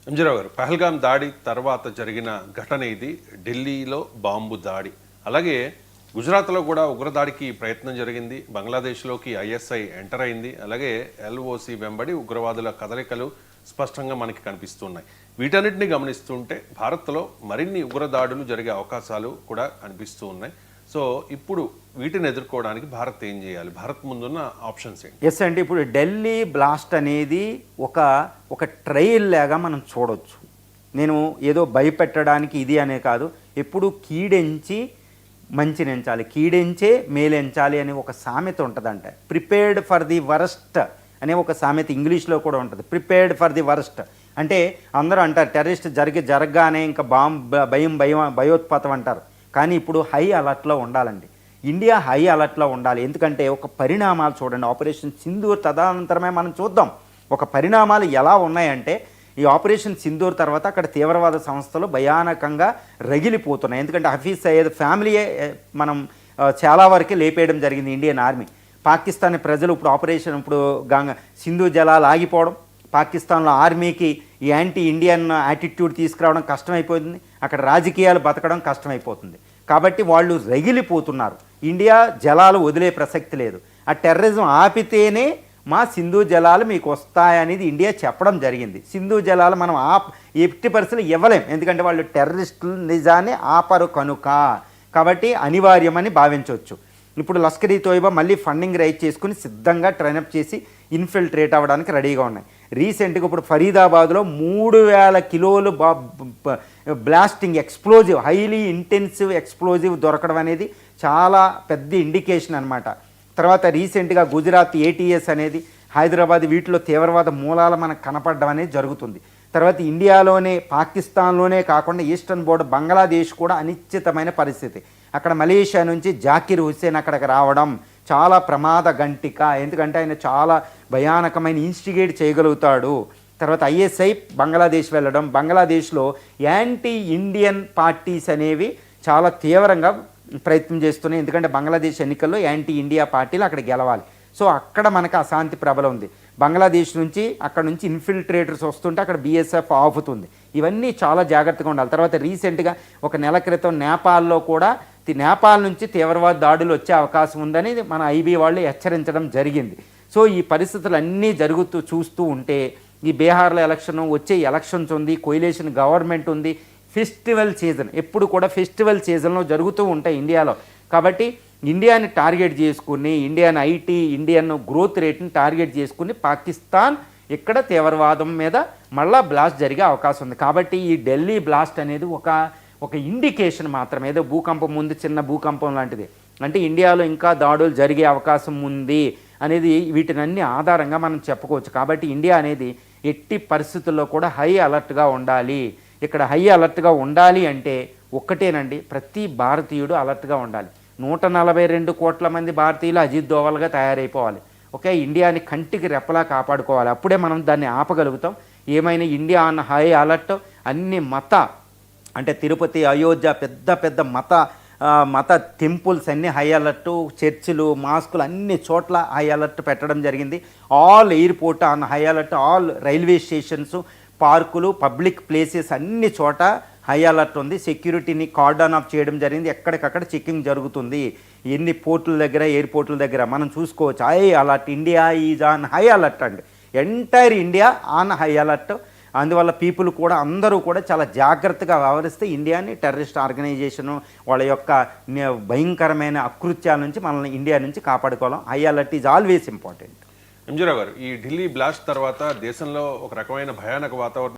ఎంజీరావు గారు, పహల్గాం దాడి తర్వాత జరిగిన ఘటన ఇది. ఢిల్లీలో బాంబు దాడి, అలాగే గుజరాత్లో కూడా ఉగ్రదాడికి ప్రయత్నం జరిగింది. బంగ్లాదేశ్లోకి ఐఎస్ఐ ఎంటర్ అయింది. అలాగే ఎల్ఓసి వెంబడి ఉగ్రవాదుల కదలికలు స్పష్టంగా మనకి కనిపిస్తున్నాయి. వీటన్నిటిని గమనిస్తుంటే భారత్లో మరిన్ని ఉగ్రదాడులు జరిగే అవకాశాలు కూడా కనిపిస్తూ ఉన్నాయి. సో ఇప్పుడు వీటిని ఎదుర్కోవడానికి భారత్ ఏం చేయాలి? భారత్ ముందున్న ఆప్షన్స్ ఏంటి? ఎస్ అండి, ఇప్పుడు ఢిల్లీ బ్లాస్ట్ అనేది ఒక ట్రయల్ లాగా మనం చూడొచ్చు. నేను ఏదో భయపెట్టడానికి ఇది అనే కాదు, ఎప్పుడు కీడెంచి మంచినెంచాలి, కీడెంచే మేలెంచాలి అనే ఒక సామెత ఉంటుందంట. ప్రిపేర్డ్ ఫర్ ది వరస్ట్ అనే ఒక సామెత ఇంగ్లీష్లో కూడా ఉంటుంది. ప్రిపేర్డ్ ఫర్ ది వరస్ట్ అంటే అందరూ అంటారు టెర్రరిస్ట్ జరగగానే ఇంకా భయోత్పాతం అంటారు. కానీ ఇప్పుడు హై అలర్ట్లో ఉండాలండి. ఇండియా హై అలర్ట్లో ఉండాలి. ఎందుకంటే ఒక పరిణామాలు చూడండి, ఆపరేషన్ సింధూర్ తదనంతరమే మనం చూద్దాం ఒక పరిణామాలు ఎలా ఉన్నాయంటే, ఈ ఆపరేషన్ సింధూర్ తర్వాత అక్కడ తీవ్రవాద సంస్థలు భయానకంగా రగిలిపోతున్నాయి. ఎందుకంటే హఫీజ్ సయ్యద్ ఫ్యామిలీయే మనం చాలా వరకు లేపేయడం జరిగింది ఇండియన్ ఆర్మీ. పాకిస్తాన్ ప్రజలు ఇప్పుడు ఆపరేషన్ సింధు జలాలు ఆగిపోవడం, పాకిస్తాన్లో ఆర్మీకి యాంటీ ఇండియన్ యాటిట్యూడ్ తీసుకురావడం కష్టమైపోతుంది, అక్కడ రాజకీయాలు బతకడం కష్టమైపోతుంది. కాబట్టి వాళ్ళు రగిలిపోతున్నారు. ఇండియా జలాలు వదిలే ప్రసక్తి లేదు. ఆ టెర్రరిజం ఆపితేనే మా సింధు జలాలు మీకు వస్తాయనేది ఇండియా చెప్పడం జరిగింది. సింధు జలాలు మనం ఎట్టి పరిస్థితులు ఇవ్వలేం, ఎందుకంటే వాళ్ళు టెర్రరిస్టులు నిజాన్ని ఆపరు కనుక. కాబట్టి అనివార్యమని భావించవచ్చు. ఇప్పుడు లష్కర్ ఈ తోయిబా మళ్ళీ ఫండింగ్ రైజ్ చేసుకుని సిద్ధంగా ట్రైనప్ చేసి ఇన్ఫిల్ట్రేట్ అవ్వడానికి రెడీగా ఉన్నాయి. రీసెంట్గా ఇప్పుడు ఫరీదాబాద్లో 3000 కిలోలు blasting explosive, highly intensive explosive దొరకడం అనేది చాలా పెద్ద ఇండికేషన్ అనమాట. తర్వాత రీసెంట్గా గుజరాత్ ఏటీఎస్ అనేది, హైదరాబాద్, వీటిలో తీవ్రవాద మూలాలు మనకు కనపడడం అనేది జరుగుతుంది. తర్వాత ఇండియాలోనే, పాకిస్తాన్లోనే కాకుండా ఈస్టర్న్ బోర్డర్ బంగ్లాదేశ్ కూడా అనిశ్చితమైన పరిస్థితి. అక్కడ మలేషియా నుంచి జాకిర్ హుస్సేన్ అక్కడికి రావడం చాలా ప్రమాద గంటిక. ఎందుకంటే ఆయన చాలా భయానకమైన ఇన్స్టిగేట్ చేయగలుగుతాడు. తర్వాత ఐఎస్ఐ బంగ్లాదేశ్ వెళ్ళడం, బంగ్లాదేశ్లో యాంటీ ఇండియన్ పార్టీస్ అనేవి చాలా తీవ్రంగా ప్రయత్నం చేస్తున్నాయి. ఎందుకంటే బంగ్లాదేశ్ ఎన్నికల్లో యాంటీ ఇండియా పార్టీలు అక్కడ గెలవాలి. సో అక్కడ మనకు అశాంతి ప్రబల ఉంది. బంగ్లాదేశ్ నుంచి అక్కడ నుంచి ఇన్ఫిల్ట్రేటర్స్ వస్తుంటే అక్కడ బీఎస్ఎఫ్ ఆపుతుంది. ఇవన్నీ చాలా జాగ్రత్తగా ఉండాలి. తర్వాత రీసెంట్గా ఒక నెల క్రితం నేపాల్లో కూడా నేపాల్ నుంచి తీవ్రవాద దాడులు వచ్చే అవకాశం ఉందని మన ఐబీ వాళ్ళు హెచ్చరించడం జరిగింది. సో ఈ పరిస్థితులు అన్నీ చూస్తూ ఉంటే ఈ బీహార్లో ఎలక్షన్, వచ్చే ఎలక్షన్స్ ఉంది, కోయిలేషన్ గవర్నమెంట్ ఉంది, ఫెస్టివల్ సీజన్ ఎప్పుడు కూడా ఫెస్టివల్ సీజన్లో జరుగుతూ ఉంటాయి ఇండియాలో. కాబట్టి ఇండియాని టార్గెట్ చేసుకుని, ఇండియన్ ఐటీ, ఇండియన్ గ్రోత్ రేట్ని టార్గెట్ చేసుకుని పాకిస్తాన్ ఇక్కడ తీవ్రవాదం మీద మళ్ళా బ్లాస్ట్ జరిగే అవకాశం ఉంది. కాబట్టి ఈ ఢిల్లీ బ్లాస్ట్ అనేది ఒక ఇండికేషన్ మాత్రమే, ఏదో భూకంపం ముందు చిన్న భూకంపం లాంటిది. అంటే ఇండియాలో ఇంకా దాడులు జరిగే అవకాశం ఉంది అనేది వీటినన్నీ ఆధారంగా మనం చెప్పుకోవచ్చు. కాబట్టి ఇండియా అనేది ఎట్టి పరిస్థితుల్లో కూడా హై అలర్ట్గా ఉండాలి. ఇక్కడ హై అలర్ట్గా ఉండాలి అంటే ఒక్కటేనండి, ప్రతి భారతీయుడు అలర్ట్గా ఉండాలి. 142 కోట్ల మంది భారతీయులు అజిత్ దోవల్గా తయారైపోవాలి. ఓకే, ఇండియాని కంటికి రెప్పలా కాపాడుకోవాలి. అప్పుడే మనం దాన్ని ఆపగలుగుతాం. ఏమైనా ఇండియా అన్న హై అలర్ట్ అన్ని అంటే తిరుపతి, అయోధ్య, పెద్ద పెద్ద మత టెంపుల్స్ అన్నీ హై అలర్టు, చర్చిలు, మాస్కులు అన్ని చోట్ల హై అలర్ట్ పెట్టడం జరిగింది. All airport on high alert, all railway stations, పార్కులు, పబ్లిక్ ప్లేసెస్ అన్ని చోట హై అలర్ట్ ఉంది. సెక్యూరిటీని కార్డన్ ఆఫ్ చేయడం జరిగింది. ఎక్కడికక్కడ చెకింగ్ జరుగుతుంది. ఎన్ని పోర్టుల దగ్గర, ఎయిర్పోర్టుల దగ్గర మనం చూసుకోవచ్చు. High alert, India is on high alert అండి. Entire India on high alert. అందువల్ల పీపుల్ కూడా అందరూ కూడా చాలా జాగ్రత్తగా వ్యవహరిస్తే ఇండియాని టెర్రరిస్ట్ ఆర్గనైజేషను వాళ్ళ యొక్క భయంకరమైన అకృత్యాల నుంచి మనల్ని ఇండియా నుంచి కాపాడుకోవడం. High alert is always important. MG Rao గారు, ఈ ఢిల్లీ బ్లాస్ట్ తర్వాత దేశంలో ఒక రకమైన భయానక వాతావరణం